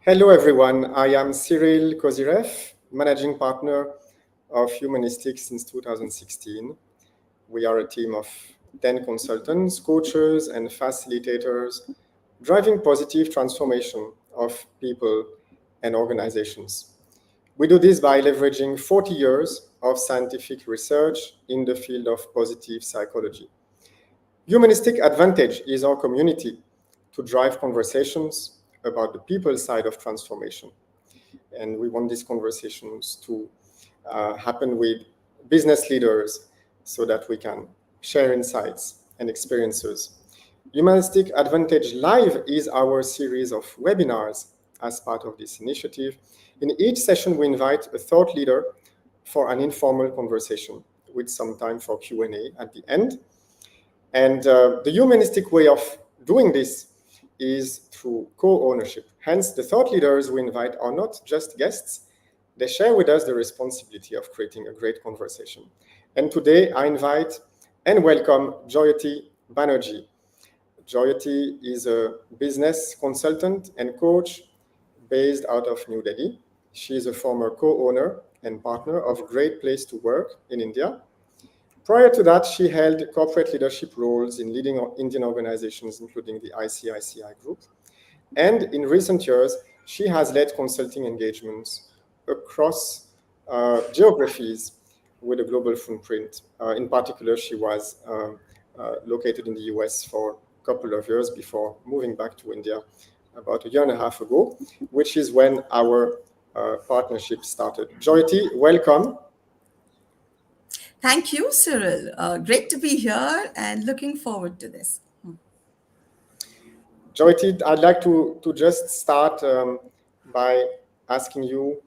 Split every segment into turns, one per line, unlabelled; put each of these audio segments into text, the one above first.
Hello, everyone. I am Cyril Kozirev, managing partner of Humanistic since 2016. We are a team of 10 consultants, coaches, and facilitators driving positive transformation of people and organizations. We do this by leveraging 40 years of scientific research in the field of positive psychology. Humanistic Advantage is our community to drive conversations about the people side of transformation. And we want these conversations to happen with business leaders so that we can share insights and experiences. Humanistic Advantage Live is our series of webinars as part of this initiative. In each session, we invite a thought leader for an informal conversation with some time for Q&A at the end. And the humanistic way of doing this is through co-ownership. Hence, the thought leaders we invite are not just guests. They share with us the responsibility of creating a great conversation. And today, I invite and welcome Joyati Banerjee. Joyati is a business consultant and coach based out of New Delhi. She is a former co-owner and partner of Great Place to Work in India. Prior to that, she held corporate leadership roles in leading Indian organizations, including the ICICI Group. And in recent years, she has led consulting engagements across geographies with a global footprint. In particular, she was located in the US for a couple of years before moving back to India about a year and a half ago, which is when our partnership started. Joyati, welcome.
Thank you, Cyril. Great to be here and looking forward to this.
Joyati, I'd like to just start by asking you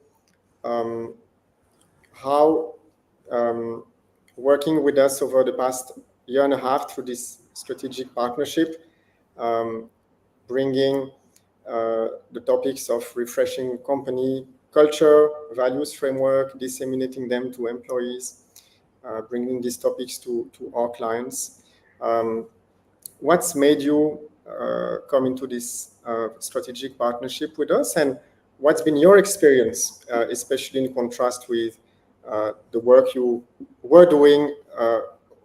how working with us over the past year and a half through this strategic partnership, bringing the topics of refreshing company culture, values framework, disseminating them to employees, bringing these topics to our clients. What's made you come into this strategic partnership with us, and what's been your experience, especially in contrast with the work you were doing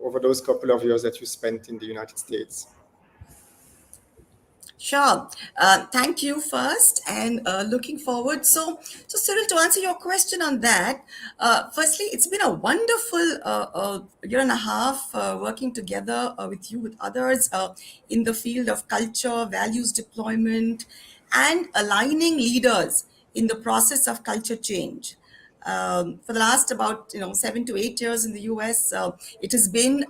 over those couple of years that you spent in the United States?
Sure. Thank you first, and looking forward. So Cyril, to answer your question on that, firstly, it's been a wonderful year and a half working together with you, with others in the field of culture, values deployment, and aligning leaders in the process of culture change. For the last about 7 to 8 years in the US, it has been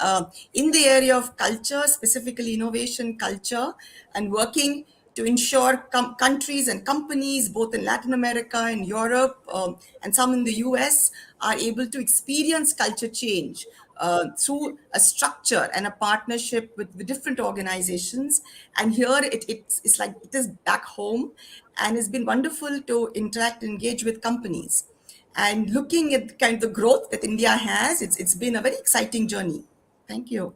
in the area of culture, specifically innovation culture, and working to ensure countries and companies, both in Latin America and Europe, and some in the US, are able to experience culture change through a structure and a partnership with different organizations. And here it's like it is back home, and it's been wonderful to interact and engage with companies. And looking at kind of the growth that India has, it's been a very exciting journey. Thank you.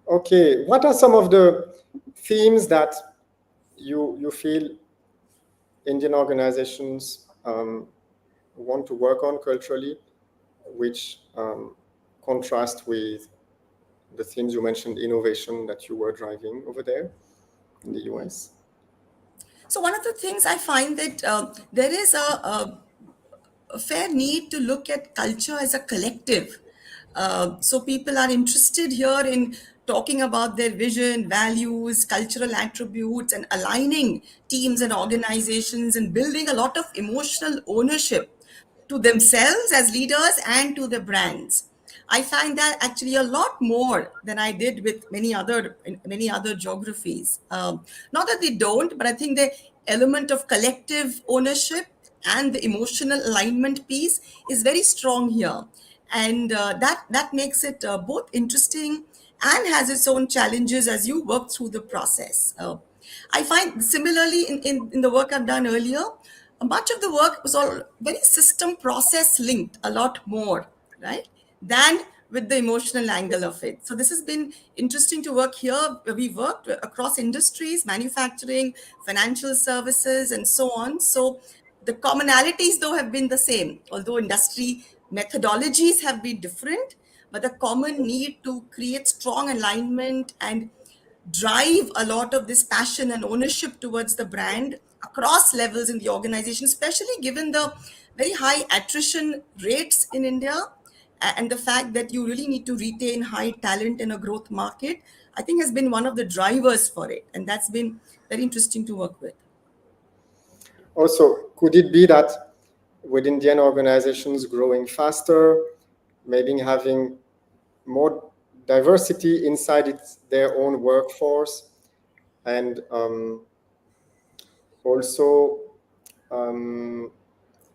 Okay, what are some of the themes that you feel Indian organizations want to work on culturally, which contrast with the themes you mentioned, innovation, that you were driving over there in the US?
So one of the things I find that there is a fair need to look at culture as a collective. So people are interested here in talking about their vision, values, cultural attributes, and aligning teams and organizations and building a lot of emotional ownership to themselves as leaders and to the brands. I find that actually a lot more than I did with many other geographies. Not that they don't, but I think the element of collective ownership and the emotional alignment piece is very strong here, and that makes it both interesting and has its own challenges as you work through the process. I find similarly in the work I've done earlier, much of the work was all very system process linked, a lot more, right, than with the emotional angle of it. So this has been interesting to work here. We worked across industries, manufacturing, financial services, and so on. So the commonalities, though, have been the same, although industry methodologies have been different, but the common need to create strong alignment and drive a lot of this passion and ownership towards the brand across levels in the organization, especially given the very high attrition rates in India and the fact that you really need to retain high talent in a growth market, I think has been one of the drivers for it. And that's been very interesting to work with.
Also, could it be that with Indian organizations growing faster, maybe having more diversity inside their own workforce, and also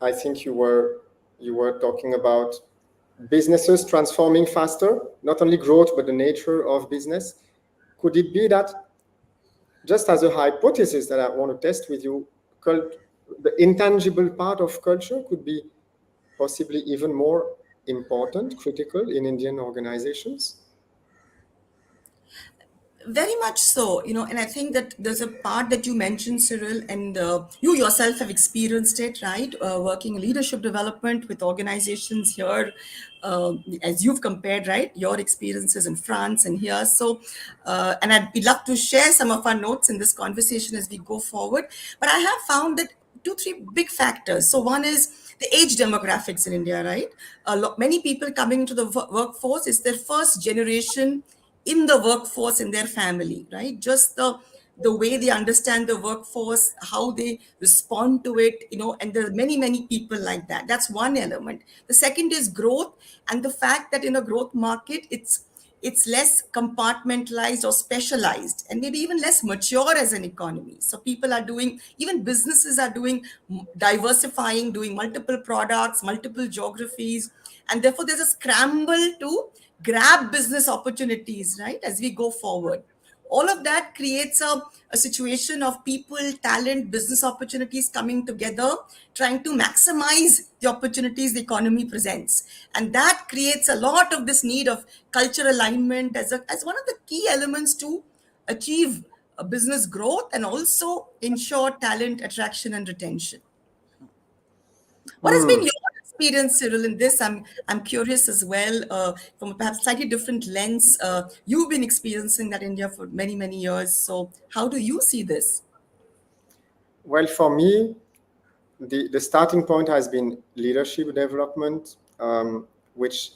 I think you were talking about businesses transforming faster, not only growth but the nature of business. Could it be that, just as a hypothesis that I want to test with you, the intangible part of culture could be possibly even more important, critical in Indian organizations?
Very much so, and I think that there's a part that you mentioned, Cyril, and you yourself have experienced it, right? Working leadership development with organizations here, as you've compared, right? Your experiences in France and here. So, and I'd be love to share some of our notes in this conversation as we go forward. But I have found that two, three big factors. So one is the age demographics in India, right? Many people coming into the workforce is their first generation in the workforce in their family, right? Just the way they understand the workforce, how they respond to it, and there are many, many people like that. That's one element. The second is growth, and the fact that in a growth market, it's less compartmentalized or specialized and maybe even less mature as an economy. So people are doing, even businesses are doing, diversifying, doing multiple products, multiple geographies, and therefore there's a scramble to grab business opportunities, right, as we go forward. All of that creates a situation of people, talent, business opportunities coming together, trying to maximize the opportunities the economy presents. And that creates a lot of this need of cultural alignment as one of the key elements to achieve a business growth and also ensure talent attraction and retention. What has been
Hmm.
your experience, Cyril, in this? I'm curious as well, from a perhaps slightly different lens. You've been experiencing that in India for many, many years. So how do you see this?
Well, for me, the starting point has been leadership development, which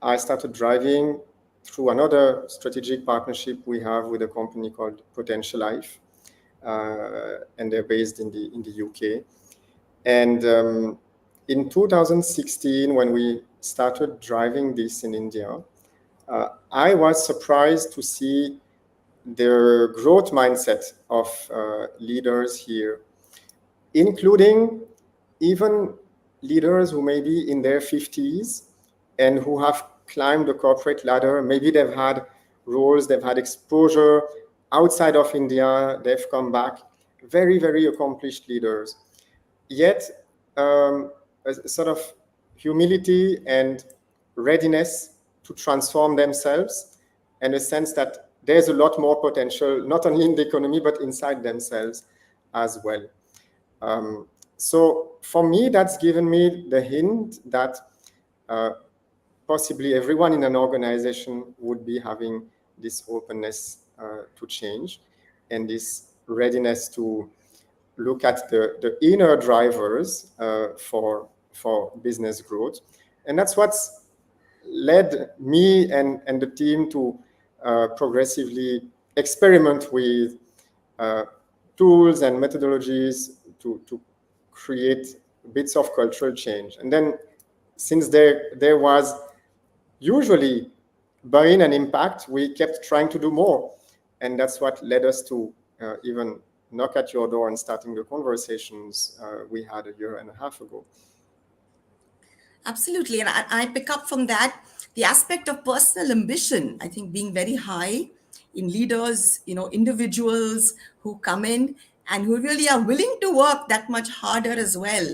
I started driving through another strategic partnership we have with a company called Potential Life, and they're based in the UK. And in 2016, when we started driving this in India, I was surprised to see the growth mindset of leaders here, including even leaders who may be in their 50s and who have climbed the corporate ladder. Maybe they've had roles, they've had exposure outside of India, they've come back. Very, very accomplished leaders. Yet, a sort of humility and readiness to transform themselves, and a sense that there's a lot more potential, not only in the economy, but inside themselves as well. So for me, that's given me the hint that possibly everyone in an organization would be having this openness to change and this readiness to look at the inner drivers for business growth. And that's what's led me and the team to progressively experiment with tools and methodologies to create bits of cultural change. And then, since there was usually buy-in and impact, we kept trying to do more. And that's what led us to even knock at your door and starting the conversations we had a year and a half ago.
Absolutely. And I pick up from that the aspect of personal ambition, I think, being very high in leaders, individuals who come in and who really are willing to work that much harder as well.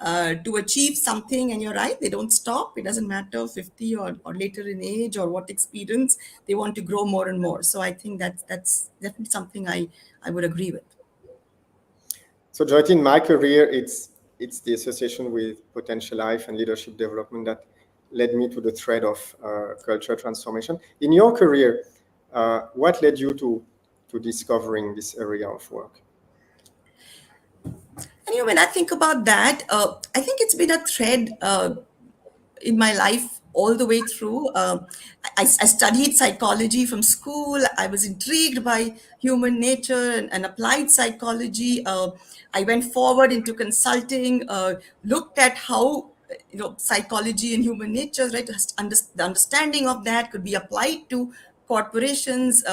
to achieve something. And you're right, they don't stop. It doesn't matter 50 or later in age or what experience, they want to grow more and more. So I think that's definitely something I would agree with.
So, Jyoti, in my career, it's the association with potential life and leadership development that led me to the thread of culture transformation. In your career, what led you to discovering this area of work?
And when I think about that, I think it's been a thread in my life all the way through. I studied psychology from school. I was intrigued by human nature and applied psychology. I went forward into consulting, looked at how psychology and human nature, right? The understanding of that could be applied to corporations.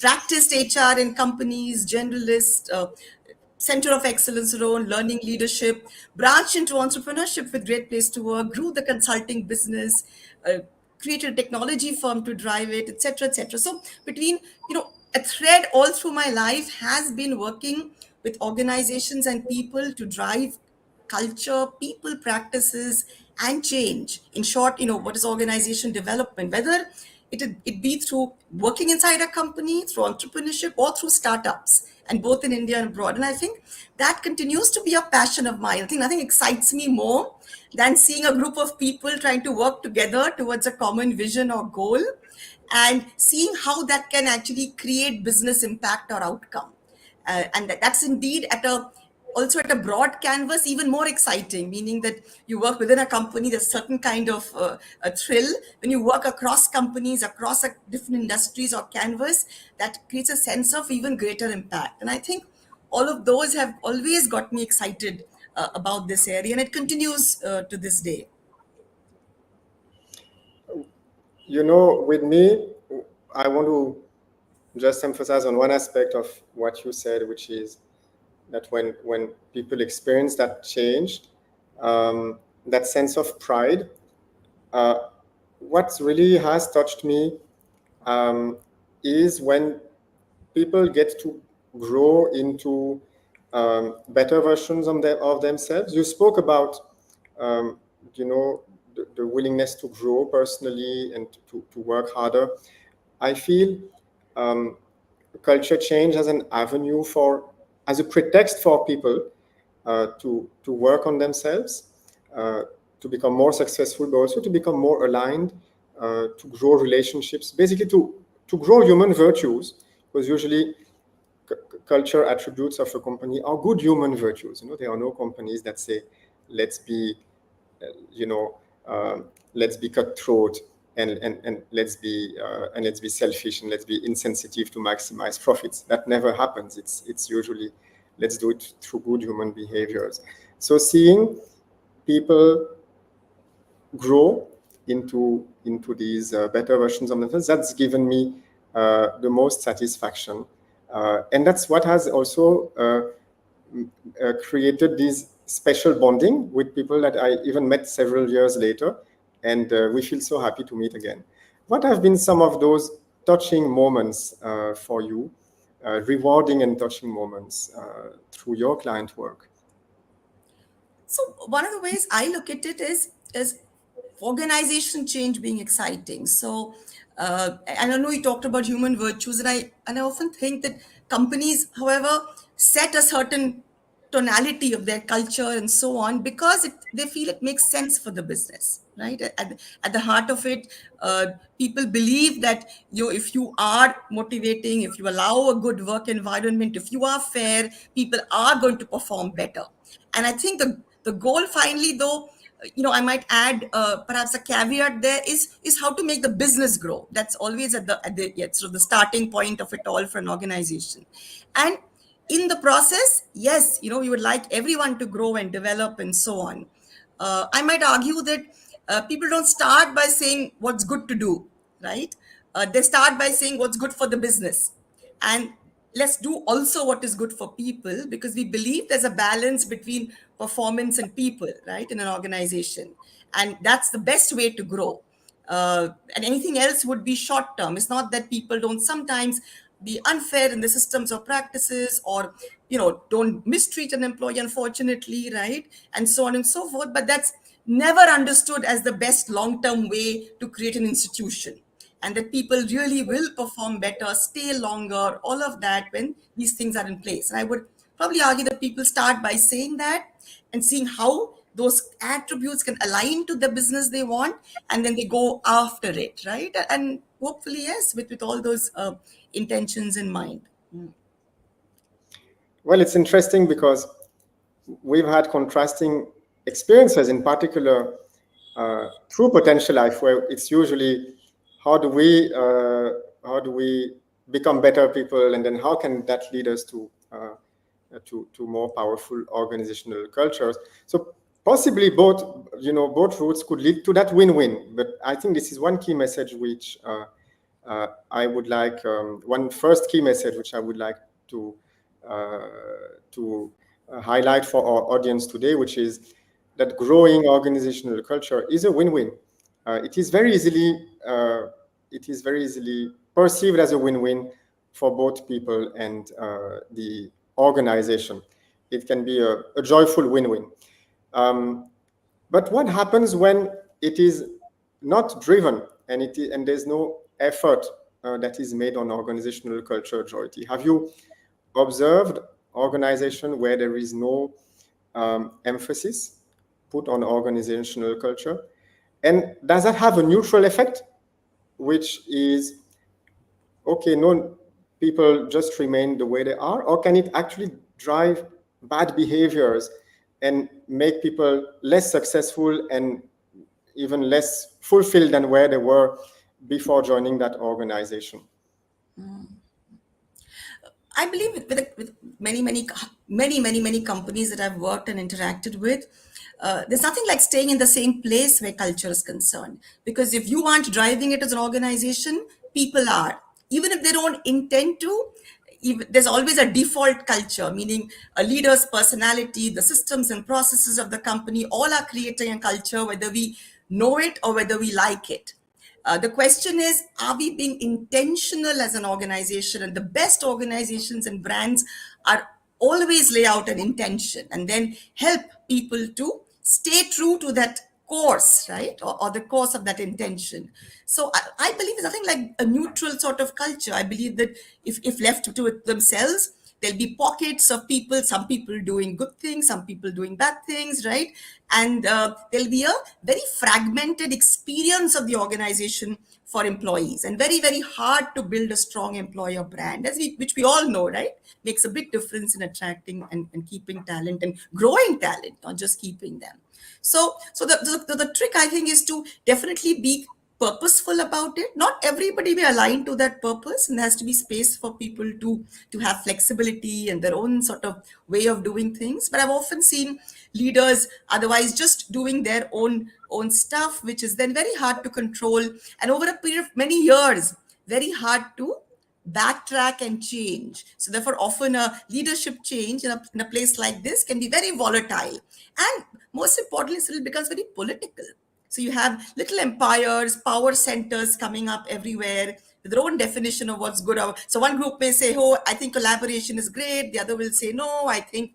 Practiced HR in companies, generalist. Center of Excellence role, learning leadership, branched into entrepreneurship with Great Place to Work, grew the consulting business, uh, created a technology firm to drive it, etc., etc. So between, a thread all through my life has been working with organizations and people to drive culture, people practices, and change. In short, what is organization development? Whether it be through working inside a company, through entrepreneurship, or through startups, and both in India and abroad. And I think that continues to be a passion of mine. I think nothing excites me more than seeing a group of people trying to work together towards a common vision or goal, and seeing how that can actually create business impact or outcome. And that's indeed also at a broad canvas even more exciting, meaning that you work within a company, there's certain kind of a thrill. When you work across companies, across different industries or canvas, that creates a sense of even greater impact. And I think all of those have always got me excited about this area, and it continues to this day.
With me, I want to just emphasize on one aspect of what you said, which is that when people experience that change, that sense of pride, uh, what really has touched me um, is when people get to grow into better versions of themselves. You spoke about, um, the willingness to grow personally and to work harder. I feel um, culture change as an avenue as a pretext for people to work on themselves, uh, to become more successful, but also to become more aligned, to grow relationships, basically to grow human virtues, because usually culture attributes of a company are good human virtues. There are no companies that say, let's be, uh, you know, let's be cutthroat and let's be selfish and let's be insensitive to maximize profits. That never happens. It's usually let's do it through good human behaviors. So seeing people grow into these better versions of themselves, that's given me the most satisfaction, and that's what has also created this special bonding with people that I even met several years later, and we feel so happy to meet again. What have been some of those touching moments for you, rewarding and touching moments through your client work?
So one of the ways I look at it is organization change being exciting. So and I know you talked about human virtues, and I often think that companies, however, set a certain tonality of their culture and so on because they feel it makes sense for the business, right? At the heart of it, people believe that if you are motivating, if you allow a good work environment, if you are fair, people are going to perform better. And I think the goal finally, though, I might add perhaps a caveat there, is how to make the business grow. That's always at the sort of the starting point of it all for an organization. And in the process, yes, we would like everyone to grow and develop and so on. I might argue that people don't start by saying what's good to do, right? They start by saying what's good for the business. And let's do also what is good for people, because we believe there's a balance between performance and people, right, in an organization. And that's the best way to grow. And anything else would be short term. It's not that people don't sometimes be unfair in the systems or practices, or don't mistreat an employee, unfortunately, right, and so on and so forth. But that's never understood as the best long-term way to create an institution, and that people really will perform better, stay longer, all of that, when these things are in place. And I would probably argue that people start by saying that and seeing how those attributes can align to the business they want, and then they go after it, right? And hopefully, yes, with all those intentions in mind.
Well, it's interesting because we've had contrasting experiences, in particular through Potential Life, where it's usually how do we become better people, and then how can that lead us to more powerful organizational cultures. So possibly both routes could lead to that win-win. But I think this is one key message which I would like, one first key message which I would like to uh, highlight for our audience today, which is that growing organizational culture is a win-win. It is very easily perceived as a win-win for both people and the organization. It can be a joyful win-win. But what happens when it is not driven, and there's no effort that is made on organizational culture, Jyoti? Have you observed organization where there is no emphasis put on organizational culture? And does that have a neutral effect, which is, okay, no, people just remain the way they are? Or can it actually drive bad behaviors and make people less successful and even less fulfilled than where they were before joining that organization?
I believe with many companies that I've worked and interacted with, there's nothing like staying in the same place where culture is concerned. Because if you aren't driving it as an organization, people are. Even if they don't intend to, there's always a default culture, meaning a leader's personality, the systems and processes of the company, all are creating a culture, whether we know it or whether we like it. The question is, are we being intentional as an organization? And the best organizations and brands are always lay out an intention and then help people to stay true to that course, right? Or the course of that intention. So I believe it's nothing like a neutral sort of culture. I believe that if left to it themselves, there'll be pockets of people, some people doing good things, some people doing bad things, right? And there'll be a very fragmented experience of the organization for employees, and very hard to build a strong employer brand, which we all know, right, makes a big difference in attracting and keeping talent and growing talent, not just keeping them. So the trick, I think, is to definitely be purposeful about it. Not everybody will align to that purpose, and there has to be space for people to have flexibility and their own sort of way of doing things. But I've often seen leaders otherwise just doing their own stuff, which is then very hard to control, and over a period of many years, very hard to backtrack and change. So therefore, often a leadership change in a place like this can be very volatile. And most importantly, so it becomes very political. So you have little empires, power centers coming up everywhere with their own definition of what's good. So one group may say, oh, I think collaboration is great. The other will say, no, I think,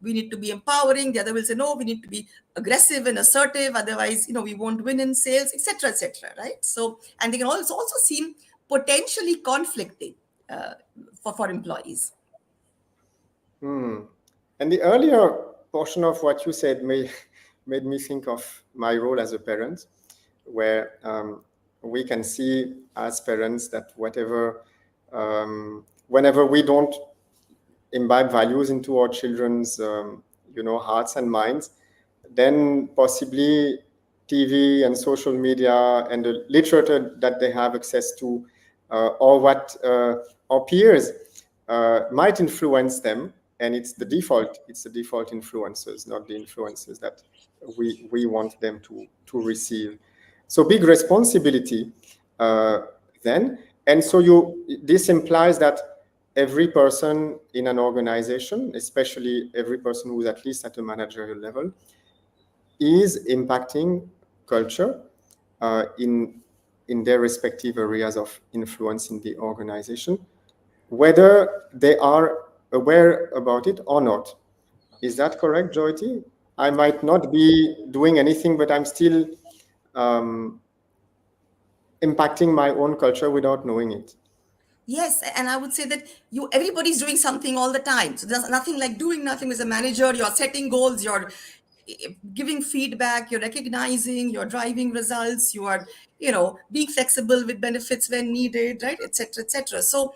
we need to be empowering. The other will say, no, we need to be aggressive and assertive. Otherwise, we won't win in sales, etc., right? So, and they can also seem potentially conflicting for employees.
And the earlier portion of what you said made me think of my role as a parent, where we can see as parents that whenever we don't imbibe values into our children's hearts and minds, then possibly TV and social media and the literature that they have access to, or what our peers might influence them. And it's the default influences, not the influences that we want them to receive. So big responsibility then. And so this implies that every person in an organization, especially every person who's at least at a managerial level, is impacting culture in their respective areas of influence in the organization. whether they are aware about it or not. Is that correct, Jyoti? I might not be doing anything, but I'm still um, impacting my own culture without knowing it.
Yes, and I would say that everybody's doing something all the time. So there's nothing like doing nothing as a manager. You're setting goals, you're giving feedback, you're recognizing, you're driving results, you are, being flexible with benefits when needed, right, etc., etc. So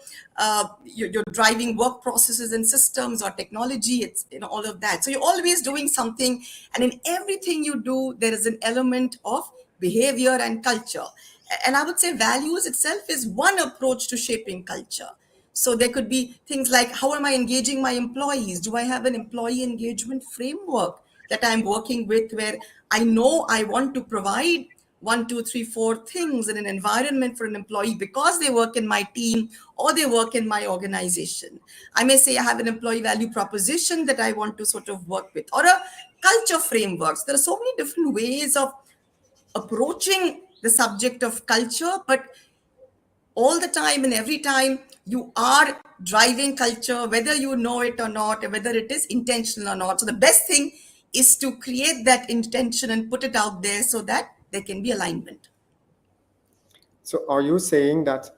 you're driving work processes and systems or technology. It's all of that. So you're always doing something, and in everything you do, there is an element of behavior and culture. And I would say values itself is one approach to shaping culture. So there could be things like, how am I engaging my employees? Do I have an employee engagement framework that I'm working with, where I know I want to provide one, two, three, four things in an environment for an employee because they work in my team or they work in my organization. I may say I have an employee value proposition that I want to sort of work with, or a culture frameworks. There are so many different ways of approaching the subject of culture, but all the time and every time you are driving culture, whether you know it or not, or whether it is intentional or not. So the best thing is to create that intention and put it out there so that there can be alignment.
So, are you saying that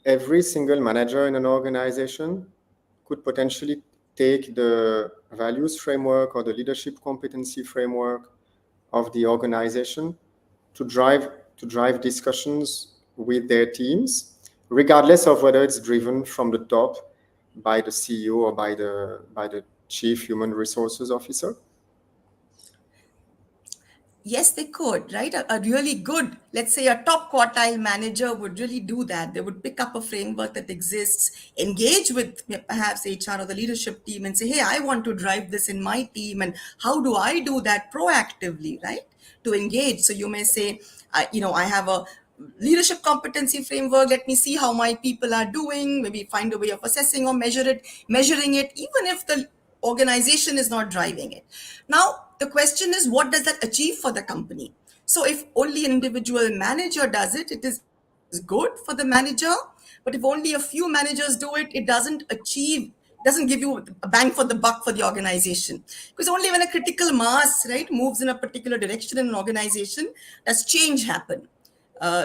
every single manager in an organization could potentially take the values framework or the leadership competency framework of the organization to drive discussions with their teams, regardless of whether it's driven from the top by the CEO or by the chief human resources officer?
Yes, they could, right? A really good, let's say a top quartile manager would really do that. They would pick up a framework that exists, engage with perhaps HR or the leadership team and say, hey, I want to drive this in my team. And how do I do that proactively, right? To engage. So you may say, I have a leadership competency framework. Let me see how my people are doing. Maybe find a way of assessing or measuring it, even if the organization is not driving it. Now, the question is, what does that achieve for the company? So if only an individual manager does it, it is good for the manager. But if only a few managers do it, it doesn't give you a bang for the buck for the organization. Because only when a critical mass, right, moves in a particular direction in an organization does change happen.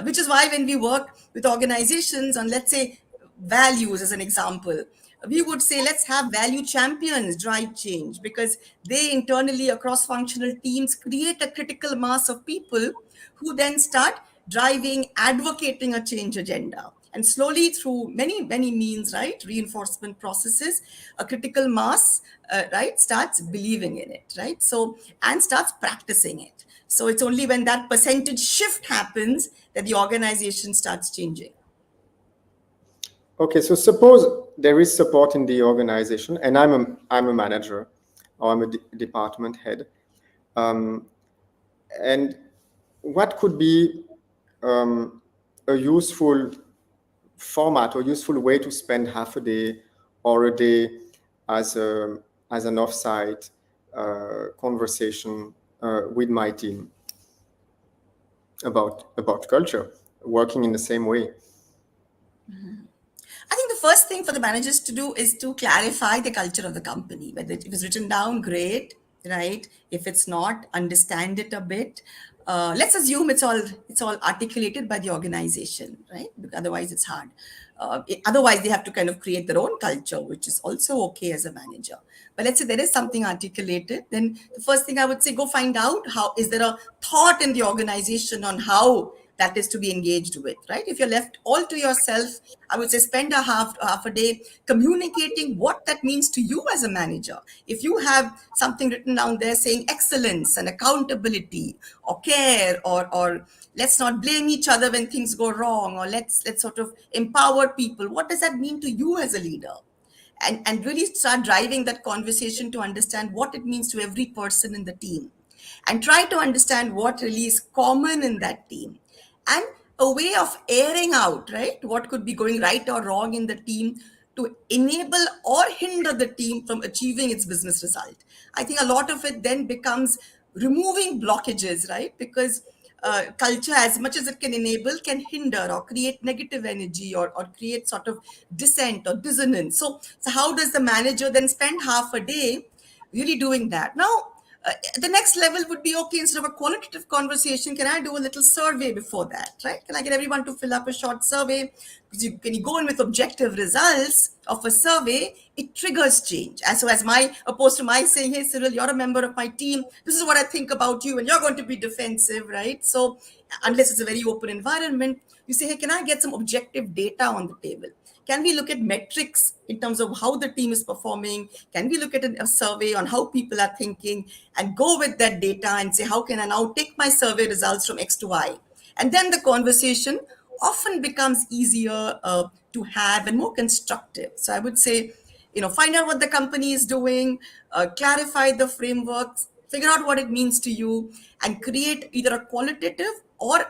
Which is why when we work with organizations on, let's say, values as an example, we would say, let's have value champions drive change, because they internally across functional teams create a critical mass of people who then start driving, advocating a change agenda. And slowly, through many, many means, right, reinforcement processes, a critical mass, right, starts believing in it, right? So, and starts practicing it. So it's only when that percentage shift happens that the organization starts changing.
Okay, so suppose there is support in the organization, and I'm a manager, or I'm a department head, um, and what could be a useful format or useful way to spend half a day or a day as an offsite conversation with my team about culture, working in the same way?
I think the first thing for the managers to do is to clarify the culture of the company. Whether it was written down, great, right? If it's not, understand it a bit. Let's assume it's all articulated by the organization, right? Because otherwise, it's hard. Otherwise, they have to kind of create their own culture, which is also okay as a manager. But let's say there is something articulated, then the first thing I would say, go find out, how is there a thought in the organization on how that is to be engaged with, right? If you're left all to yourself, I would say spend a half a day communicating what that means to you as a manager. If you have something written down there saying excellence and accountability or care, or let's not blame each other when things go wrong, or let's sort of empower people, what does that mean to you as a leader? And really start driving that conversation to understand what it means to every person in the team, and try to understand what really is common in that team, and a way of airing out, right, what could be going right or wrong in the team to enable or hinder the team from achieving its business result. I think a lot of it then becomes removing blockages, right? Because culture, as much as it can enable, can hinder or create negative energy, or create sort of dissent or dissonance. So how does the manager then spend half a day really doing that? Now, the next level would be, okay, instead of a qualitative conversation, can I do a little survey before that, right? Can I get everyone to fill up a short survey? Because when you go in with objective results of a survey, it triggers change. And so as my, opposed to my saying, hey, Cyril, you're a member of my team, this is what I think about you, and you're going to be defensive, right? So unless it's a very open environment, you say, hey, can I get some objective data on the table? Can we look at metrics in terms of how the team is performing? Can we look at a survey on how people are thinking and go with that data and say, how can I now take my survey results from X to Y? And then the conversation often becomes easier to have and more constructive. So I would say, find out what the company is doing, clarify the frameworks, figure out what it means to you, and create either a qualitative or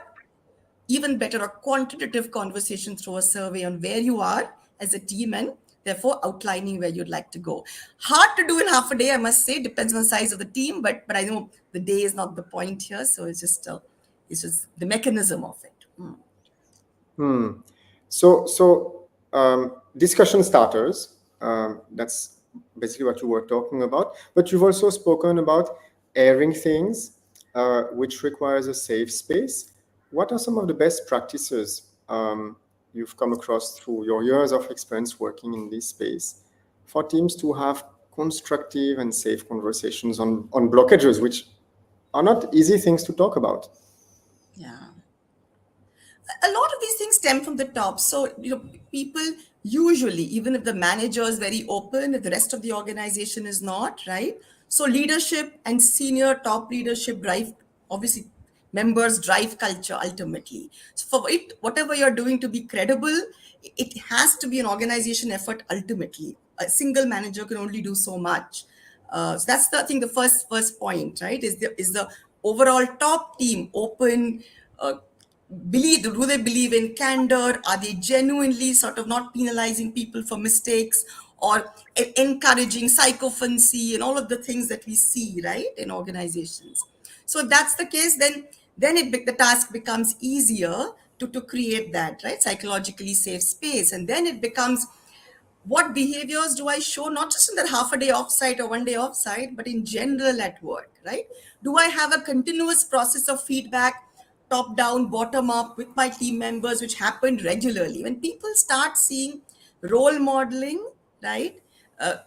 even better, a quantitative conversation through a survey on where you are as a team, and therefore outlining where you'd like to go. Hard to do in half a day, I must say. Depends on the size of the team, but I know the day is not the point here. So it's just the mechanism of it.
So discussion starters, that's basically what you were talking about. But you've also spoken about airing things, which requires a safe space. What are some of the best practices you've come across through your years of experience working in this space for teams to have constructive and safe conversations on blockages, which are not easy things to talk about?
Yeah. A lot of these things stem from the top. So, people usually, even if the manager is very open, if the rest of the organization is not, right? So, leadership and senior top leadership drive, obviously, members drive culture ultimately. So, for it, whatever you're doing to be credible, it has to be an organization effort ultimately. A single manager can only do so much. So that's the, I think, the first point, right? Is the overall top team open? Do they believe in candor? Are they genuinely sort of not penalizing people for mistakes, or encouraging psychophancy and all of the things that we see, right, in organizations? So if that's the case, then the task becomes easier to create that, right, psychologically safe space. And then it becomes, what behaviors do I show, not just in that half a day offsite or 1 day offsite, but in general at work, right? Do I have a continuous process of feedback, top down, bottom up, with my team members, which happened regularly? When people start seeing role modeling, right?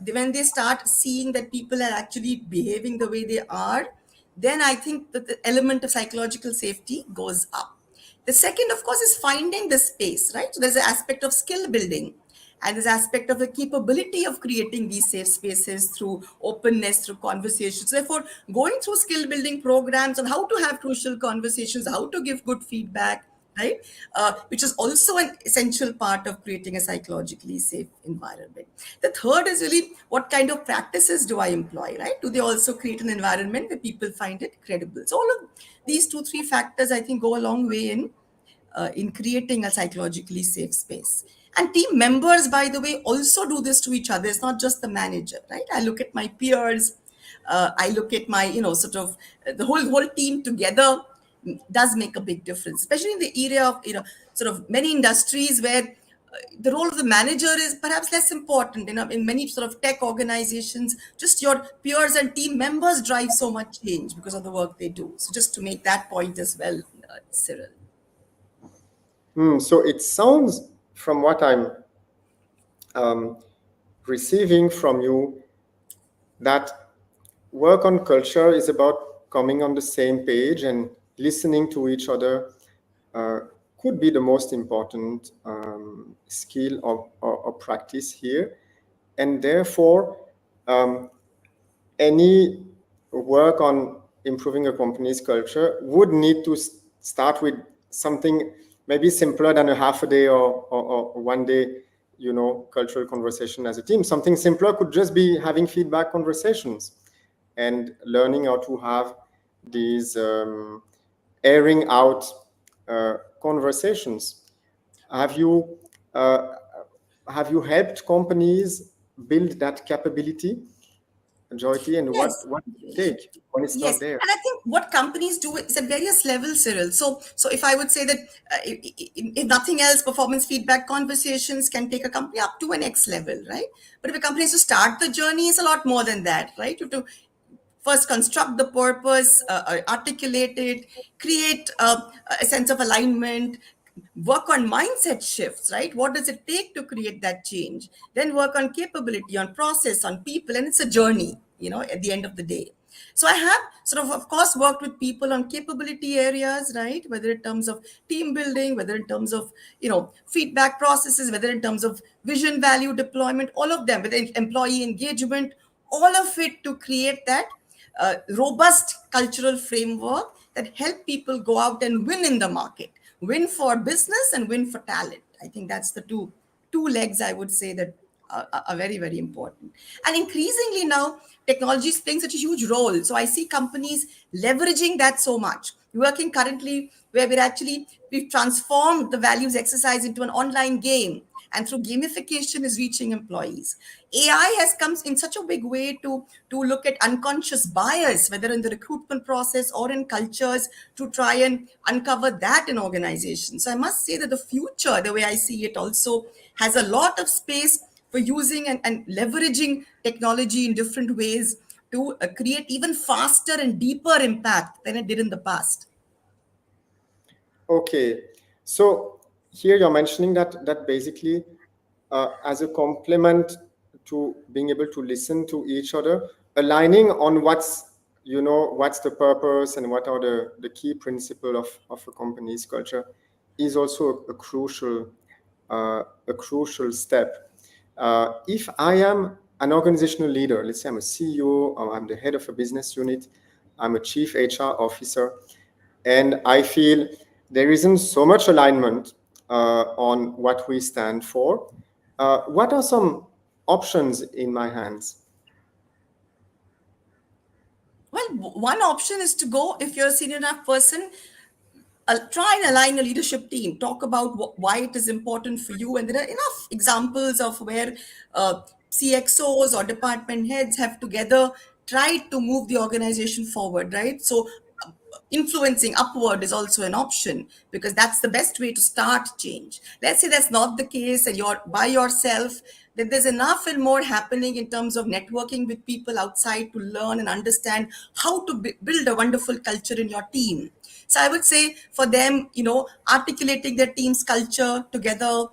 When they start seeing that people are actually behaving the way they are, then I think that the element of psychological safety goes up. The second, of course, is finding the space, right? So there's an aspect of skill building, and this aspect of the capability of creating these safe spaces through openness, through conversations. Therefore, going through skill building programs on how to have crucial conversations, how to give good feedback, right? Which is also an essential part of creating a psychologically safe environment. The third is really, what kind of practices do I employ, right? Do they also create an environment where people find it credible? So all of these 2, 3 factors, I think, go a long way in creating a psychologically safe space. And team members, by the way, also do this to each other. It's not just the manager, right? I look at my peers. I look at my, sort of the whole team together does make a big difference, especially in the area of, sort of many industries where the role of the manager is perhaps less important. In many sort of tech organizations, just your peers and team members drive so much change because of the work they do. So just to make that point as well, Cyril.
So it sounds, from what I'm receiving from you, that work on culture is about coming on the same page and listening to each other. Could be the most important skill or practice here. And therefore, any work on improving a company's culture would need to start with something maybe simpler than a half a day or 1 day, cultural conversation as a team. Something simpler could just be having feedback conversations and learning how to have these airing out conversations. Have you helped companies build that capability, Jyoti, and
Yes.
what does it take when it's
Yes,
not there?
and I think what companies do is at various levels, Cyril. So if I would say that if nothing else, performance feedback conversations can take a company up to a next level, right? But if a company has to start the journey, it's a lot more than that, right? You have to first construct the purpose, articulate it, create a sense of alignment, work on mindset shifts, right? What does it take to create that change? Then work on capability, on process, on people, and it's a journey, at the end of the day. So I have of course, worked with people on capability areas, right? Whether in terms of team building, whether in terms of, feedback processes, whether in terms of vision, value, deployment, all of them, with employee engagement, all of it to create that robust cultural framework that help people go out and win in the market, win for business and win for talent. I think that's the two legs, I would say, that are very, very important. And increasingly now, technology is playing such a huge role. So I see companies leveraging that so much. Working currently where we've transformed the values exercise into an online game, and through gamification is reaching employees. AI has come in such a big way to look at unconscious bias, whether in the recruitment process or in cultures, to try and uncover that in organizations. So I must say that the future, the way I see it, also has a lot of space for using and leveraging technology in different ways to create even faster and deeper impact than it did in the past.
Okay, so here you're mentioning that basically as a complement to being able to listen to each other, aligning on what's the purpose and what are the key principle of a company's culture is also a crucial step. If I am an organizational leader, let's say I'm a CEO or I'm the head of a business unit, I'm a chief HR officer, and I feel there isn't so much alignment on what we stand for. What are some options in my hands?
Well, one option is to go, if you're a senior enough person, try and align a leadership team, talk about why it is important for you, and there are enough examples of where CXOs or department heads have together tried to move the organization forward, right? So influencing upward is also an option, because that's the best way to start change. Let's say that's not the case and you're by yourself, then there's enough and more happening in terms of networking with people outside to learn and understand how to build a wonderful culture in your team. So I would say for them, articulating their team's culture together,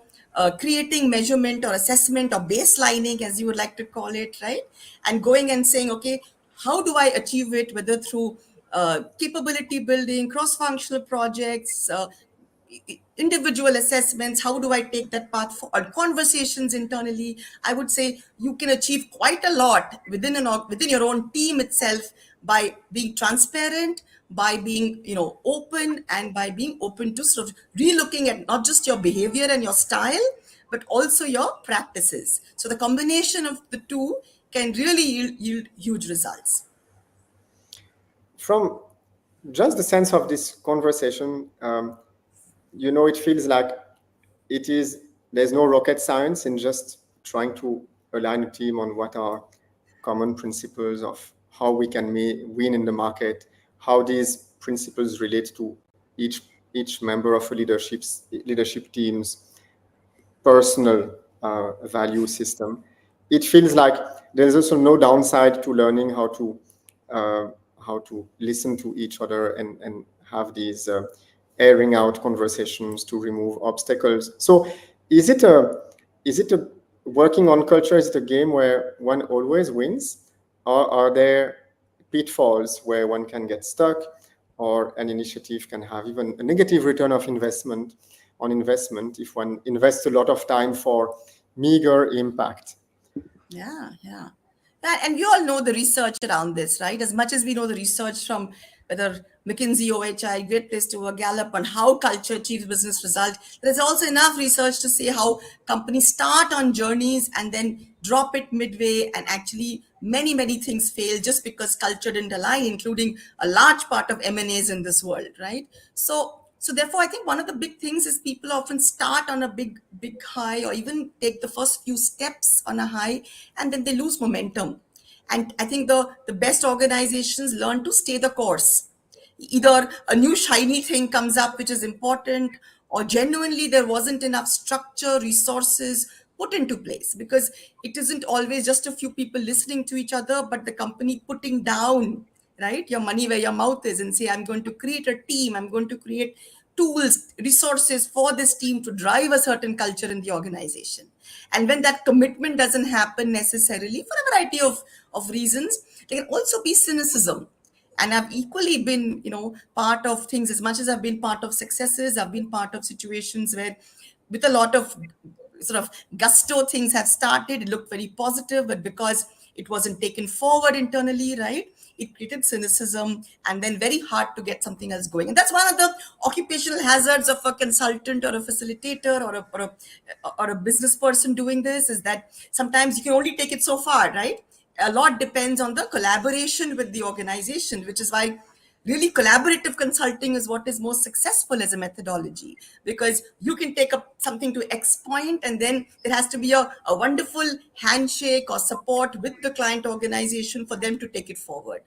creating measurement or assessment or baselining, as you would like to call it, right? And going and saying, okay, how do I achieve it, whether through capability building, cross-functional projects, individual assessments, how do I take that path forward, conversations internally. I would say you can achieve quite a lot within your own team itself by being transparent, by being open, and by being open to sort of relooking at not just your behavior and your style, but also your practices. So the combination of the two can really yield huge results.
From just the sense of this conversation, it feels like there's no rocket science in just trying to align a team on what are common principles of how we can win in the market, how these principles relate to each member of a leadership team's personal value system. It feels like there's also no downside to learning uh, how to listen to each other and have these airing out conversations to remove obstacles. So, is it a working on culture? Is it a game where one always wins, or are there pitfalls where one can get stuck, or an initiative can have even a negative return of investment on investment if one invests a lot of time for meager impact?
Yeah. And we all know the research around this, right? As much as we know the research from whether McKinsey, OHI, Great Place to Work, Gallup, on how culture achieves business result, there's also enough research to say how companies start on journeys and then drop it midway, and actually many, many things fail just because culture didn't align, including a large part of M&As in this world, right? So therefore, I think one of the big things is people often start on a big high, or even take the first few steps on a high, and then they lose momentum. And I think the best organizations learn to stay the course. Either a new shiny thing comes up which is important, or genuinely there wasn't enough structure, resources put into place, because it isn't always just a few people listening to each other, but the company putting down, right, your money where your mouth is, and say, I'm going to create a team, I'm going to create tools, resources for this team to drive a certain culture in the organization. And when that commitment doesn't happen necessarily for a variety of reasons, there can also be cynicism. And I've equally been, part of things. As much as I've been part of successes, I've been part of situations where, with a lot of sort of gusto, things have started, it looked very positive, but because it wasn't taken forward internally, right, it created cynicism, and then very hard to get something else going. And that's one of the occupational hazards of a consultant or a facilitator or a business person doing this, is that sometimes you can only take it so far, right? A lot depends on the collaboration with the organization, which is why really collaborative consulting is what is most successful as a methodology, because you can take up something to X point, and then there has to be a wonderful handshake or support with the client organization for them to take it forward.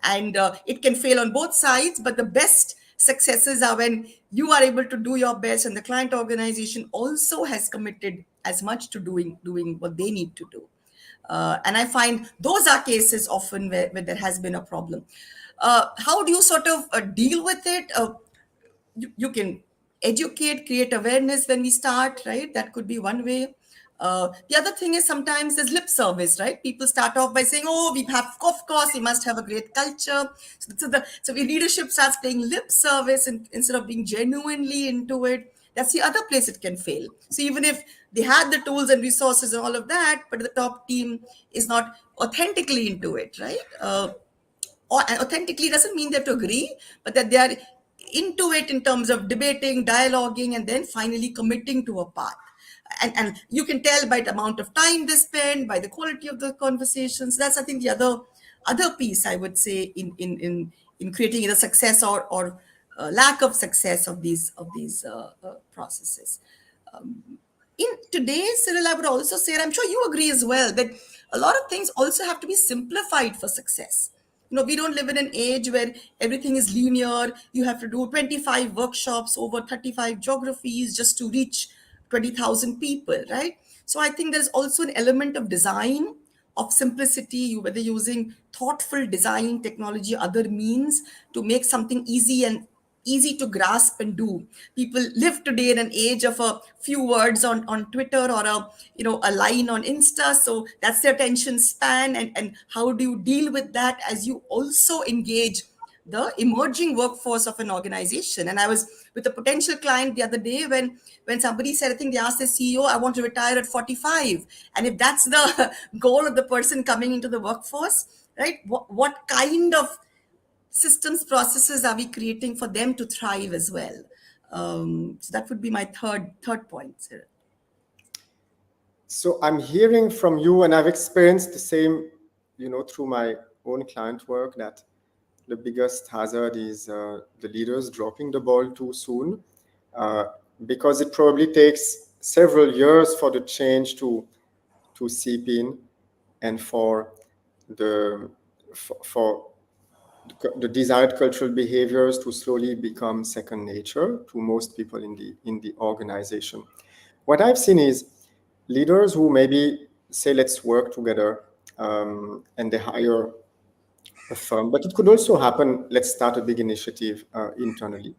And it can fail on both sides, but the best successes are when you are able to do your best and the client organization also has committed as much to doing what they need to do. And I find those are cases often where there has been a problem. How do you sort of deal with it? You can educate, create awareness when we start, right? That could be one way. The other thing is sometimes there's lip service, right? People start off by saying, "Oh, we have, of course, we must have a great culture." So we leadership starts playing lip service instead of being genuinely into it. That's the other place it can fail. So even if they had the tools and resources and all of that, but the top team is not authentically into it, right? Or authentically doesn't mean they have to agree, but that they are into it in terms of debating, dialoguing, and then finally committing to a path. And you can tell by the amount of time they spend, by the quality of the conversations. That's, I think, the other piece I would say in creating either success or lack of success of these processes. In today's Cyril, I would also say, and I'm sure you agree as well, that a lot of things also have to be simplified for success. We don't live in an age where everything is linear. You have to do 25 workshops over 35 geographies just to reach 20,000 people, right? So I think there's also an element of design, of simplicity, whether using thoughtful design, technology, other means to make something easy to grasp and do. People live today in an age of a few words on Twitter, or a line on Insta. So that's their attention span. And how do you deal with that as you also engage the emerging workforce of an organization? And I was with a potential client the other day when somebody said, I think they asked the CEO, I want to retire at 45. And if that's the goal of the person coming into the workforce, right, what kind of systems, processes are we creating for them to thrive as well? So that would be my third point, Cyril.
So I'm hearing from you, and I've experienced the same, through my own client work, that the biggest hazard is the leaders dropping the ball too soon, because it probably takes several years for the change to seep in, and for the desired cultural behaviors to slowly become second nature to most people in the organization. What I've seen is leaders who maybe say, let's work together, and they hire a firm, but it could also happen, let's start a big initiative internally.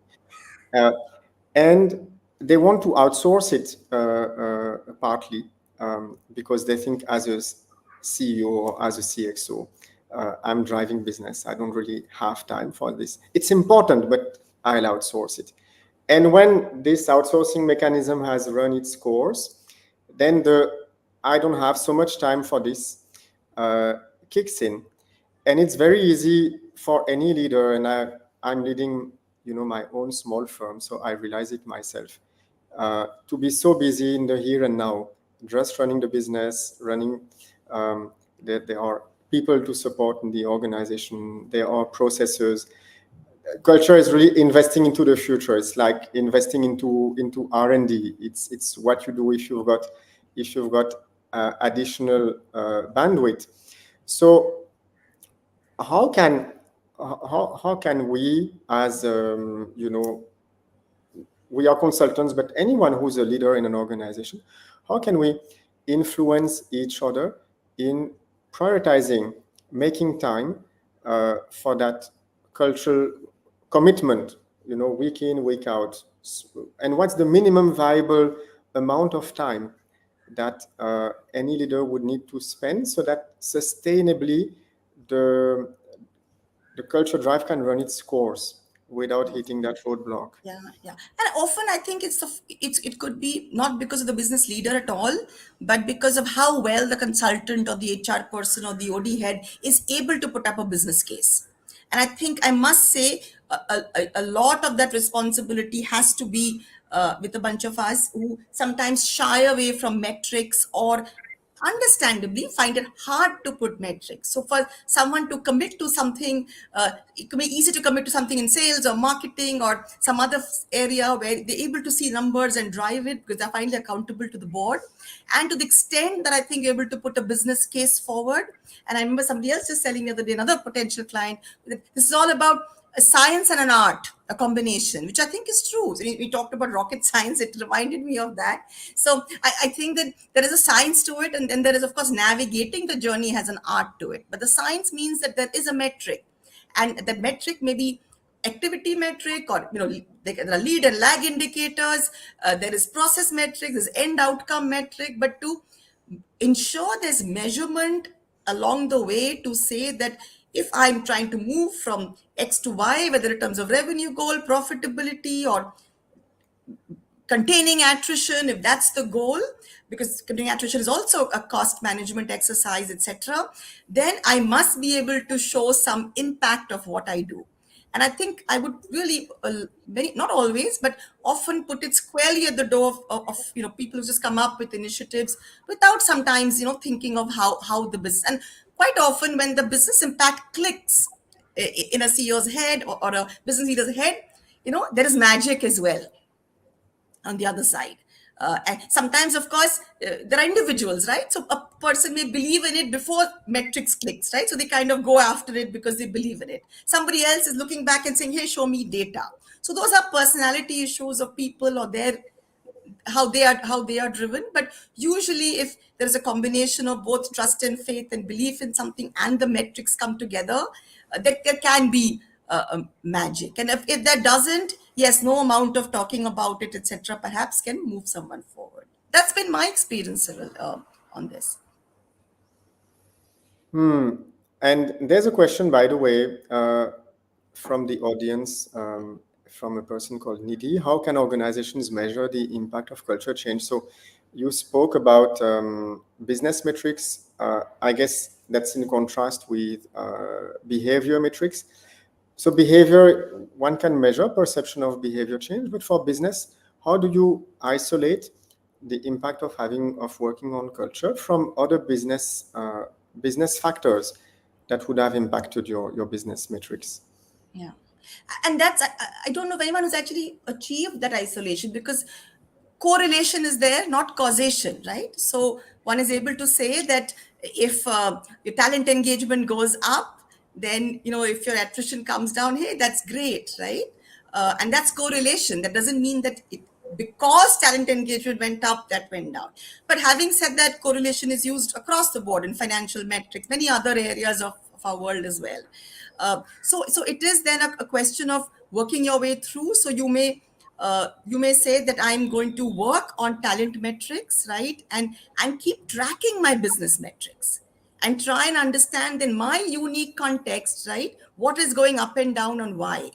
And they want to outsource it partly because they think as a CEO or as a CXO, I'm driving business. I don't really have time for this. It's important, but I'll outsource it. And when this outsourcing mechanism has run its course, then I don't have so much time for this kicks in. And it's very easy for any leader, and I'm leading, my own small firm, so I realize it myself, to be so busy in the here and now, just running the business, there are people to support in the organization, there are processes. Culture is really investing into the future. It's like investing into R&D. It's what you do if you've got additional bandwidth. So how can how can we as we are consultants, but anyone who's a leader in an organization, how can we influence each other in prioritizing, making time for that cultural commitment, week in, week out? And what's the minimum viable amount of time that any leader would need to spend so that sustainably the the culture drive can run its course without hitting that roadblock?
Yeah, yeah. And often I think it could be not because of the business leader at all, but because of how well the consultant or the HR person or the OD head is able to put up a business case. And I think I must say a lot of that responsibility has to be with a bunch of us who sometimes shy away from metrics or understandably find it hard to put metrics. So for someone to commit to something, it can be easy to commit to something in sales or marketing or some other area where they're able to see numbers and drive it because they're finally accountable to the board. And to the extent that I think you're able to put a business case forward. And I remember somebody else just telling the other day, another potential client, that this is all about a science and an art, a combination, which I think is true. So we talked about rocket science, it reminded me of that. So I think that there is a science to it, and then there is, of course, navigating the journey has an art to it. But the science means that there is a metric, and that metric may be activity metric, or there are lead and lag indicators, there is process metric, there's end outcome metric. But to ensure there's measurement along the way to say that if I'm trying to move from X to Y, whether in terms of revenue goal, profitability, or containing attrition, if that's the goal, because containing attrition is also a cost management exercise, etc., then I must be able to show some impact of what I do. And I think I would really, not always, but often put it squarely at the door of people who just come up with initiatives without sometimes thinking of how the business. And quite often when the business impact clicks in a CEO's head, or a business leader's head, there is magic as well on the other side. And sometimes, of course, there are individuals, right? So a person may believe in it before metrics clicks, right? So they kind of go after it because they believe in it. Somebody else is looking back and saying, hey, show me data. So those are personality issues of people, or their how they are driven. But usually if there's a combination of both trust and faith and belief in something, and the metrics come together, there can be magic. And if that doesn't, yes, no amount of talking about it, etc., perhaps can move someone forward. That's been my experience, Cyril, on this.
And there's a question, by the way, from the audience, from a person called Nidhi. How can organizations measure the impact of culture change? So you spoke about business metrics. I guess that's in contrast with behavior metrics. So behavior, one can measure perception of behavior change, but for business, how do you isolate the impact of working on culture from other business factors that would have impacted your business metrics?
Yeah. And that's, I don't know of anyone who's actually achieved that isolation, because correlation is there, not causation, right? So one is able to say that if your talent engagement goes up, then, if your attrition comes down, hey, that's great, right? And that's correlation. That doesn't mean that because talent engagement went up, that went down. But having said that, correlation is used across the board in financial metrics, many other areas of our world as well. So it is then a question of working your way through. So you may say that I'm going to work on talent metrics, right? And keep tracking my business metrics and try and understand in my unique context, right, what is going up and down and why.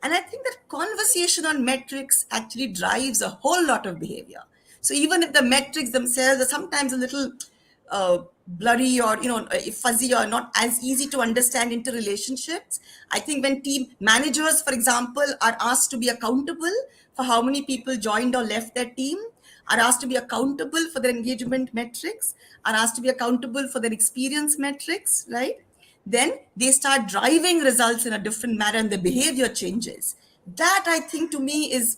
And I think that conversation on metrics actually drives a whole lot of behavior. So even if the metrics themselves are sometimes a little blurry, or fuzzy, or not as easy to understand into relationships, I think when team managers, for example, are asked to be accountable for how many people joined or left their team, are asked to be accountable for their engagement metrics, are asked to be accountable for their experience metrics, right? Then they start driving results in a different manner, and the behavior changes. That, I think, to me is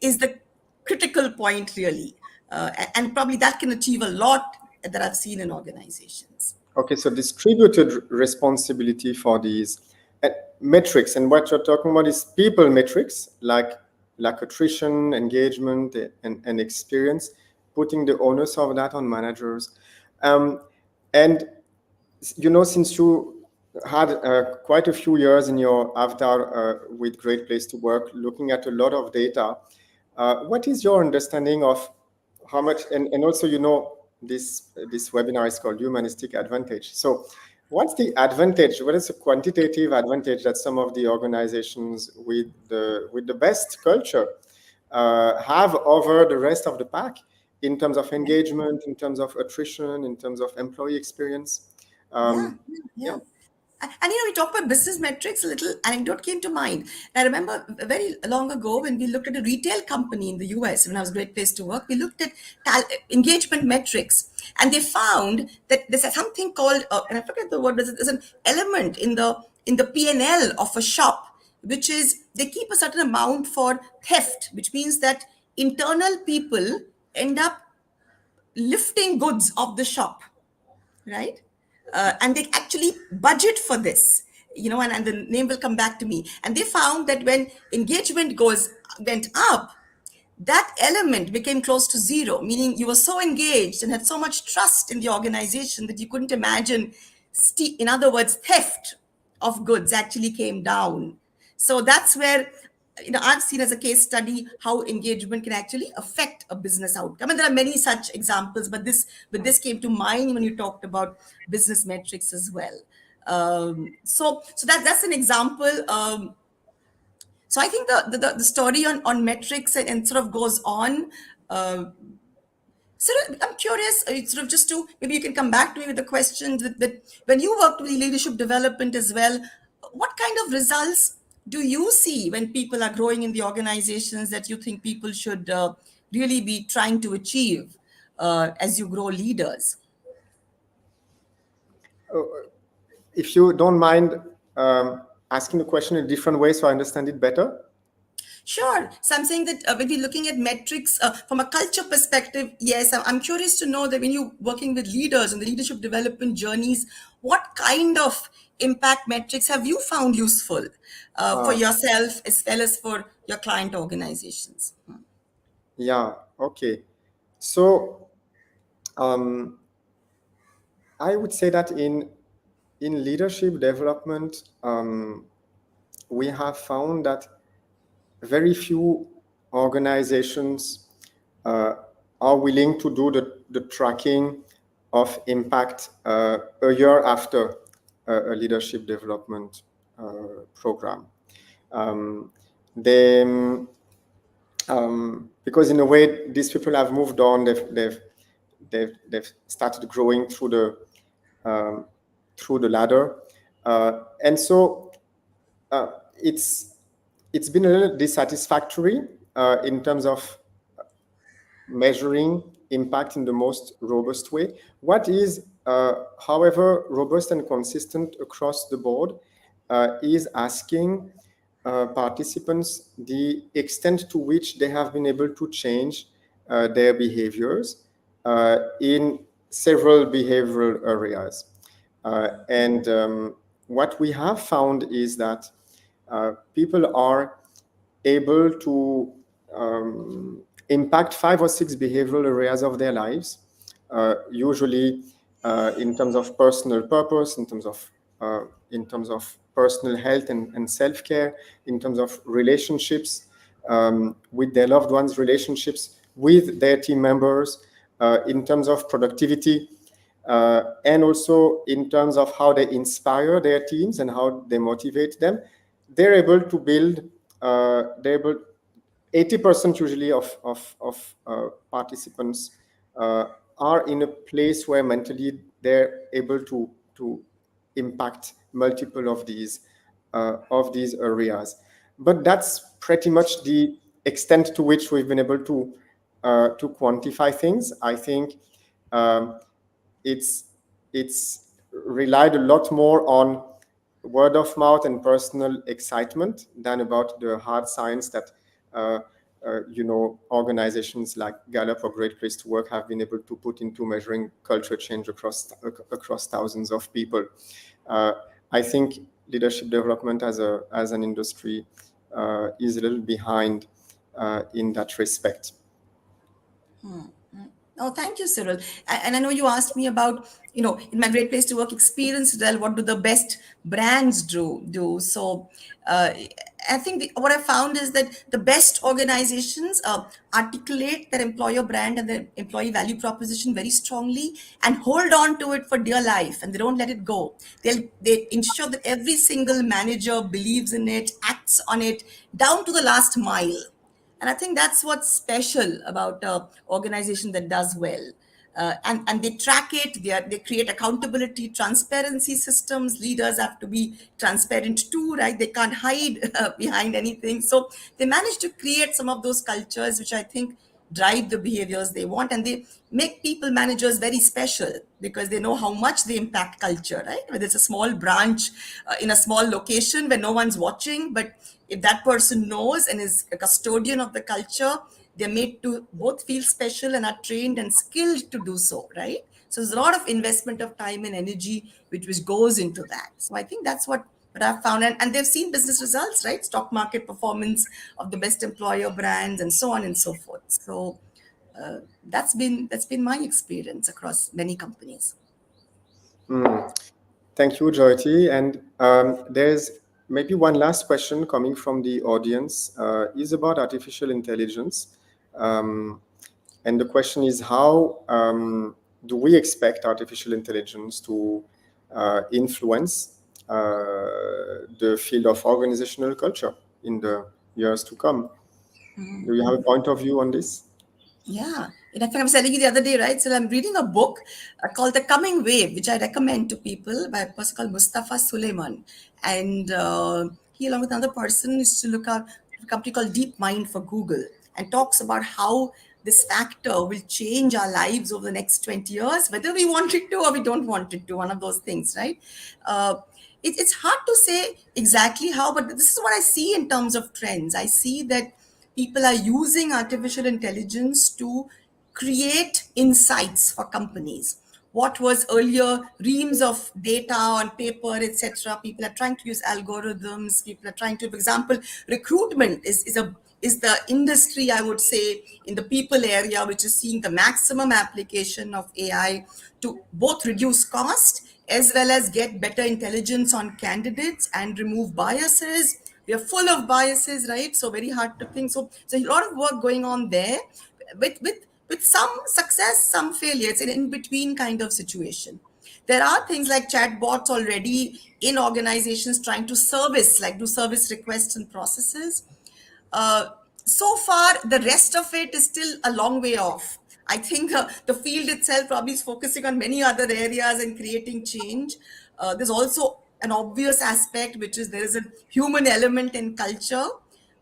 the critical point, really. And probably that can achieve a lot that I've seen in organizations.
Okay, so distributed responsibility for these uh, metrics, and what you're talking about is people metrics like attrition, engagement, and experience, putting the onus of that on managers. Um, and since you had quite a few years in your avatar with Great Place to Work, looking at a lot of data, what is your understanding of how much, and also, this webinar is called Humanistic Advantage. So what's the advantage, what is the quantitative advantage that some of the organizations with the best culture have over the rest of the pack in terms of engagement, in terms of attrition, in terms of employee experience?
Yeah,
Um,
yeah,
yeah.
yeah. And we talk about business metrics, a little anecdote came to mind. I remember very long ago when we looked at a retail company in the US, when I was a Great Place to Work, we looked at engagement metrics, and they found that there's something called, and I forget the word, there's an element in the P&L of a shop, which is they keep a certain amount for theft, which means that internal people end up lifting goods of the shop, right? And they actually budget for this, and the name will come back to me. And they found that when engagement went up, that element became close to zero, meaning you were so engaged and had so much trust in the organization that you couldn't imagine, in other words, theft of goods actually came down. So that's where, I've seen as a case study how engagement can actually affect a business outcome. And there are many such examples, but this came to mind when you talked about business metrics as well. So that's an example. So I think the story on metrics and sort of goes on. Uh, so I'm curious, sort of just to, maybe you can come back to me with the question that when you worked with leadership development as well, what kind of results do you see when people are growing in the organizations that you think people should really be trying to achieve as you grow leaders?
If you don't mind asking the question in a different way so I understand it better.
Sure. So I'm saying that when we're looking at metrics from a culture perspective, yes, I'm curious to know that when you're working with leaders in the leadership development journeys, what kind of impact metrics have you found useful for
Uh,
yourself as well as for your client organizations?
yeah, okay. So um, I would say that in leadership development, we have found that very few organizations uh, are willing to do the tracking of impact a year after a leadership development program. Um, they, because in a way, these people have moved on. They've started growing um, through the ladder, and so uh, it's it's been a little dissatisfactory in terms of measuring impact in the most robust way. What is, however, robust and consistent across the board is asking participants the extent to which they have been able to change their behaviors in several behavioral areas. And what we have found is that people are able to impact 5 or 6 behavioral areas of their lives, usually in terms of personal purpose, in terms of personal health and self-care, in terms of relationships with their loved ones, relationships with their team members, in terms of productivity, and also in terms of how they inspire their teams and how they motivate them. They're able to build, they're able 80% usually of participants are in a place where mentally they're able to impact multiple of these areas. But that's pretty much the extent to which we've been able to quantify things. I think um, it's it's relied a lot more on word of mouth and personal excitement than about the hard science that uh, organizations like Gallup or Great Place to Work have been able to put into measuring culture change across thousands of people. Uh, I think leadership development as an industry is a little behind in that respect.
Oh, thank you, Cyril. And I know you asked me about, in my Great Place to Work experience, well, what do the best brands do? So, I think what I found is that the best organizations articulate their employer brand and their employee value proposition very strongly and hold on to it for dear life, and they don't let it go. They ensure that every single manager believes in it, acts on it down to the last mile. And I think that's what's special about an organization that does well. And they track it, they create accountability, transparency systems. Leaders have to be transparent too, right? They can't hide behind anything. So they manage to create some of those cultures, which I think drive the behaviors they want, and they make people managers very special because they know how much they impact culture, right? Whether it's a small branch in a small location where no one's watching, but if that person knows and is a custodian of the culture, they're made to both feel special and are trained and skilled to do so, right? So there's a lot of investment of time and energy which goes into that. So I think that's what I've found. And they've seen business results, right? Stock market performance of the best employer brands and so on and so forth. So that's been my experience across many companies.
Thank you, Jyoti. And there's maybe one last question coming from the audience is about artificial intelligence. Um, and the question is, how do we expect artificial intelligence to influence the field of organizational culture in the years to come? Do you have a point of view on this?
Yeah. In fact, I was telling you the other day, right? So I'm reading a book called The Coming Wave, which I recommend to people by a person called Mustafa Suleiman. And he, along with another person, is to look at a company called DeepMind for Google and talks about how this factor will change our lives over the next 20 years, whether we want it to or we don't want it to, one of those things, right? Uh, it's hard to say exactly how, but this is what I see in terms of trends. I see that people are using artificial intelligence to create insights for companies. What was earlier reams of data on paper, etc. People are trying to use algorithms. People are trying to, for example, recruitment is the industry, I would say, in the people area, which is seeing the maximum application of AI to both reduce cost as well as get better intelligence on candidates and remove biases. We are full of biases, right? So very hard to think. So a lot of work going on there with some success, some failure. It's an in-between kind of situation. There are things like chatbots already in organizations trying to service, like do service requests and processes. uh, so far, the rest of it is still a long way off. I think the field itself probably is focusing on many other areas and creating change. There's also an obvious aspect, which is there is a human element in culture.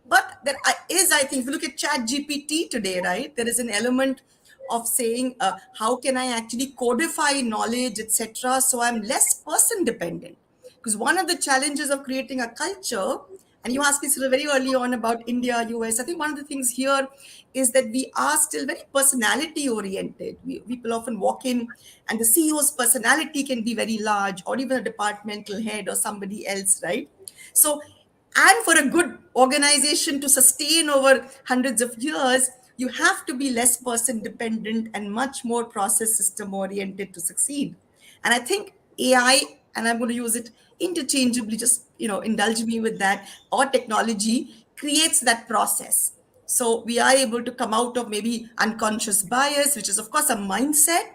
But there is, I think, if you look at Chat GPT today, right, there is an element of saying, how can I actually codify knowledge, etc., so I'm less person dependent. Because one of the challenges of creating a culture, and you asked me sort of very early on about India, US, I think one of the things here is that we are still very personality oriented. People often walk in and the CEO's personality can be very large, or even a departmental head or somebody else, right? So, and for a good organization to sustain over hundreds of years, you have to be less person dependent and much more process system oriented to succeed. And I think AI, and I'm going to use it interchangeably, just indulge me with that, or technology creates that process. So we are able to come out of maybe unconscious bias, which is of course a mindset,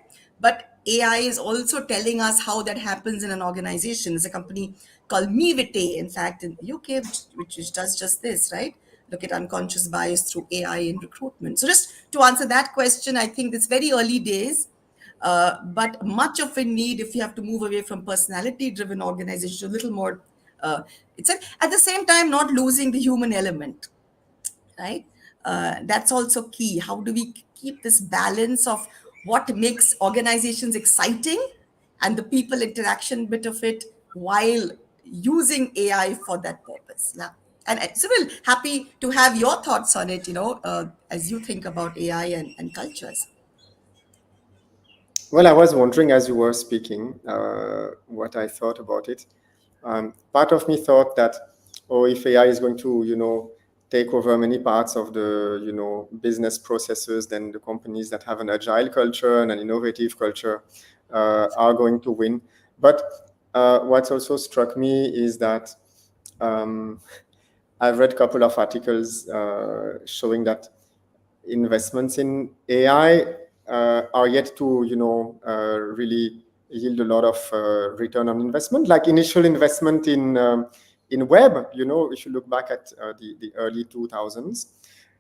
but AI is also telling us how that happens in an organization. There's a company called Mivite, in fact, in the UK, which does just this, right? Look at unconscious bias through AI in recruitment. So just to answer that question, I think it's very early days, but much of a need if you have to move away from personality-driven organizations, a little more. It's at the same time not losing the human element, right? That's also key. How do we keep this balance of what makes organizations exciting and the people interaction bit of it while using AI for that purpose? Yeah. And Cyril, happy to have your thoughts on it, as you think about AI and cultures.
Well, I was wondering as you were speaking what I thought about it. Part of me thought that, oh, if AI is going to, take over many parts of the, business processes, then the companies that have an agile culture and an innovative culture are going to win. But what also struck me is that um, I've read a couple of articles showing that investments in AI are yet to, really yield a lot of return on investment. Like initial investment in web, if you look back at the early 2000s,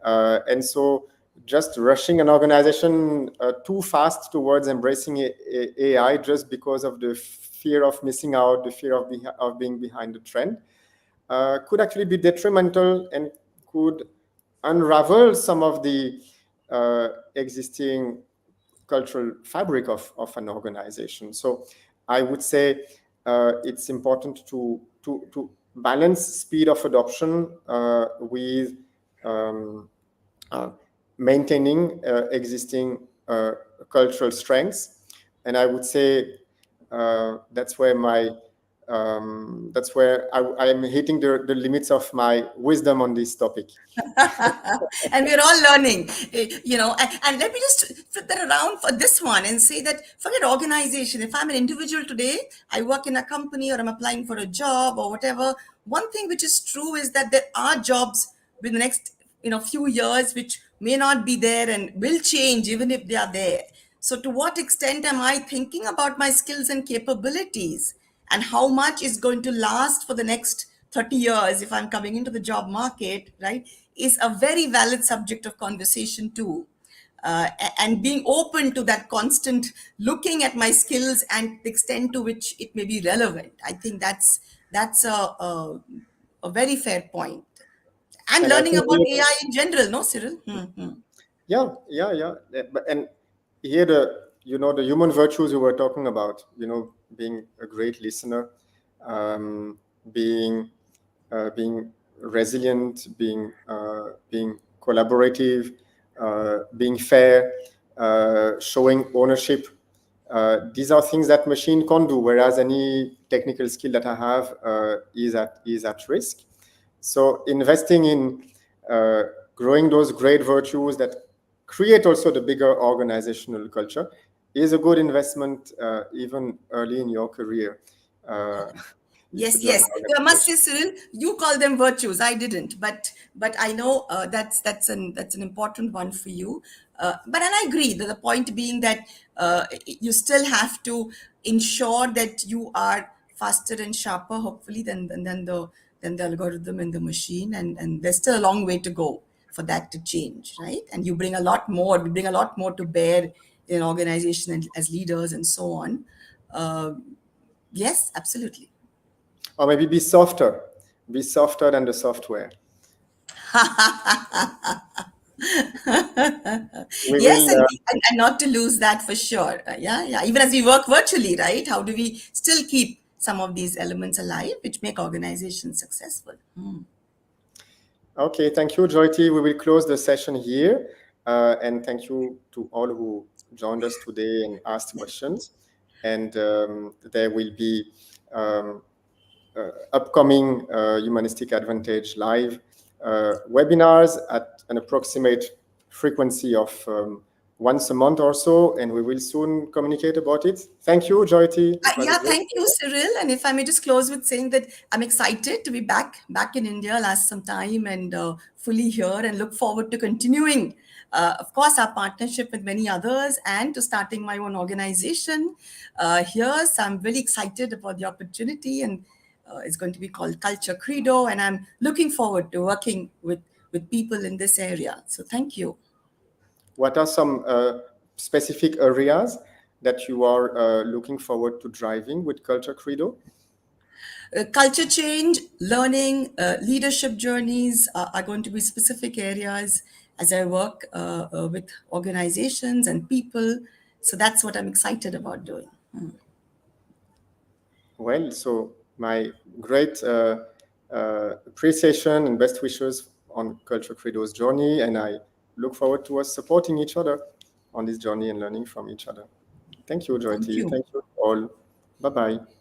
and so just rushing an organization too fast towards embracing AI just because of the fear of missing out, the fear of being behind the trend, could actually be detrimental and could unravel some of the existing cultural fabric of an organization. So I would say it's important to balance speed of adoption with um, uh, maintaining existing cultural strengths. And I would say that's where I am hitting the limits of my wisdom on this topic.
And we're all learning, and let me just flip that around for this one and say that forget organization. If I'm an individual today, I work in a company or I'm applying for a job or whatever, one thing which is true is that there are jobs in the next few years which may not be there and will change even if they are there. So to what extent am I thinking about my skills and capabilities, and how much is going to last for the next 30 years if I'm coming into the job market, right, is a very valid subject of conversation too. And being open to that constant looking at my skills and the extent to which it may be relevant. I think that's a very fair point. And
And I
learning
think
about AI in general, no, Cyril?
yeah. And here the human virtues you were talking about, being a great listener, um, being being resilient, being collaborative, being fair, showing ownership. These are things that machine can't do, whereas any technical skill that I have is at risk. So investing in uh, growing those great virtues that create also the bigger organizational culture is a good investment, even early in your career. Uh, if you
Yes,
join
yes.
an
I must say,
organization.
Cyril, you call them virtues. I didn't, but I know that's an important one for you. But and I agree that the point being that you still have to ensure that you are faster and sharper, hopefully, than the algorithm and the machine, and there's still a long way to go for that to change, right? And you bring a lot more. We bring a lot more to bear in an organization and as leaders and so on. Uh, yes, absolutely.
Or maybe be softer than the software. We
Yes,
will.
and not to lose that for sure. Yeah, yeah. Even as we work virtually, right? How do we still keep some of these elements alive, which make organizations successful?
Okay, thank you, Joyty. We will close the session here. And thank you to all who joined us today and asked questions. And there will be um, upcoming Humanistic Advantage live webinars at an approximate frequency of once a month or so, and we will soon communicate about it. Thank you, Joyty. It was a
Yeah,
great
thank you, Cyril. And if I may just close with saying that I'm excited to be back in India last some time and fully here, and look forward to continuing, of course, our partnership with many others and to starting my own organization here. So I'm really excited about the opportunity, and it's going to be called Culture Credo, and I'm looking forward to working with people in this area. So thank you.
What are some specific areas that you are looking forward to driving with Culture Credo?
Culture change, learning, leadership journeys are going to be specific areas as I work with organizations and people. So that's what I'm excited about doing.
Well, so my great appreciation and best wishes on Culture Credo's journey, and I look forward to us supporting each other on this journey and learning from each other. Thank you,
Thank
Jyoti.
you.
Thank you all. Bye-bye.